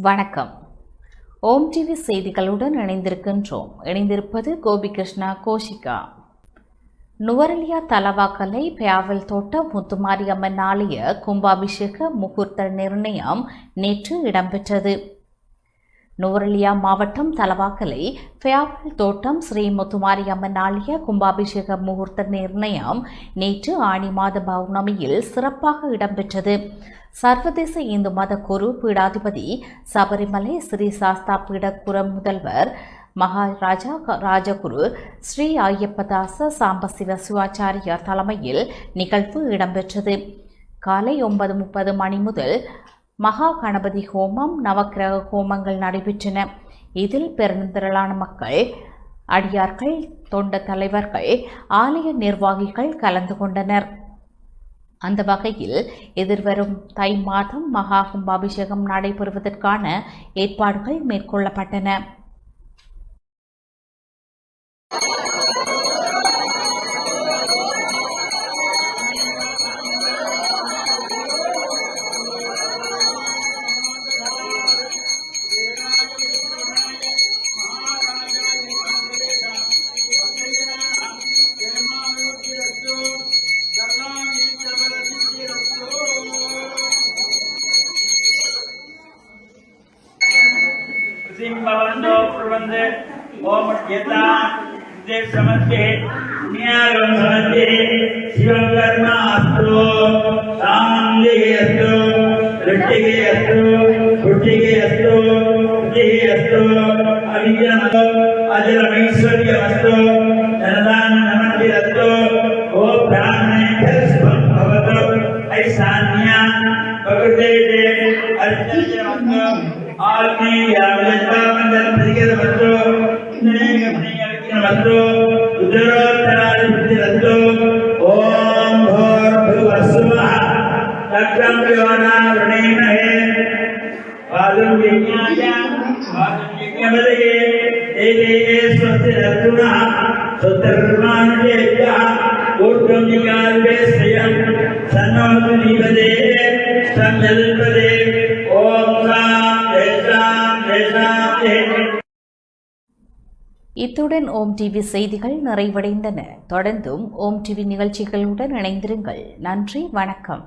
வணக்கம். ஓம் டிவி செய்திகளுடன் இணைந்திருக்கின்றோம். இணைந்திருப்பது கோபிகிருஷ்ணா கோஷிகா. நுவரெலியா தலவாக்கலை பியாவல் தோட்ட முத்துமாரியம்மன் ஆலய கும்பாபிஷேக முகூர்த்த நிர்ணயம் நேற்று இடம்பெற்றது. நுவரெலியா மாவட்டம் தலவாக்கலை பியாவல் தோட்டம் ஸ்ரீ முத்துமாரியம்மன் ஆலய கும்பாபிஷேக முகூர்த்த நிர்ணயம் நேற்று ஆனி மாத பௌர்ணமியில் சிறப்பாக இடம்பெற்றது. சர்வதேச இந்து மத குரு பீடாதிபதி சபரிமலை ஸ்ரீ சாஸ்தா பீட குர முதல்வர் மகாராஜா ராஜகுரு ஸ்ரீ ஐயப்பதாச சாம்பசிவ சிவாச்சாரியார் தலைமையில் நிகழ்வு இடம்பெற்றது. காலை 9:30 மணி முதல் மகா கணபதி ஹோமம், நவக்கிரக ஹோமங்கள் நடைபெற்றன. இதில் பெருந்திரளான மக்கள், அடியார்கள், தொண்ட தலைவர்கள், ஆலய நிர்வாகிகள் கலந்து கொண்டனர். அந்த வகையில் எதிர்வரும் தை மாதம் மகா கும்பாபிஷேகம் நடைபெறுவதற்கான ஏற்பாடுகள் மேற்கொள்ளப்பட்டன. सिंहवंदो प्रबंधे ओम यथा देव समस्ते न्यायम समस्ते शिवं कर्मास्तु शांति अस्तु दृष्टि अस्तु बुद्धि अस्तु बुद्धि अस्तु अविद्या अजरमैश्वर्य अस्तु धनदान नमस्ते अस्तु ओ ब्राह्मणे शुभं भवतु ऐशान्या भगवते अर्चने अस्तु आलमी यावलता मंडल प्रतिगत वस्तु इंद्रिय अपने वस्तु उदरोत्तरादि बुद्धि वस्तु ओम भूर्भुवस्सुवः तक्रं योना वृणीमहे वादं यज्ञाय वादं यज्ञवदये एते स्वस्ति रत्नः सुत्रर्माणेभ्यः ऊर्ध्वं निकाल्वे स्वयं सन्नोतु निपदे संजल्पदे ओम இத்துடன் ஓம் டிவி செய்திகள் நிறைவடைந்தன. தொடர்ந்தும் ஓம் டிவி நிகழ்ச்சிகளுடன் இணைந்திருங்கள். நன்றி, வணக்கம்.